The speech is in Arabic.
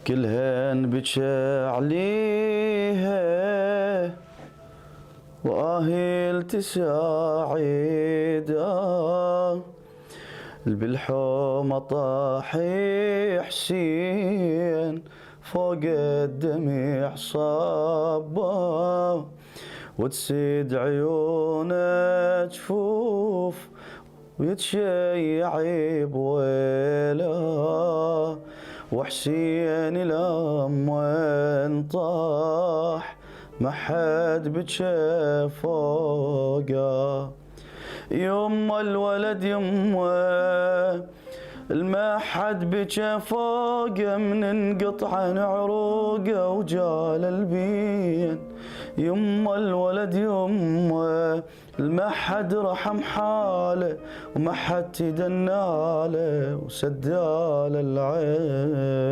كلهن بكى عليها وآهل تساعد بالحومة طاح حسين فوق الدمع صبا وتسد عيونه جفوف ويتشيع بويله وحسين لما طاح ما حد بجى فوقه. يما الولد يما الما حد بجى فوقه من انقطع عن عروقه وجال البين. يما الولد يما الما حد رحم حاله وما حد تدناله وسدال العين.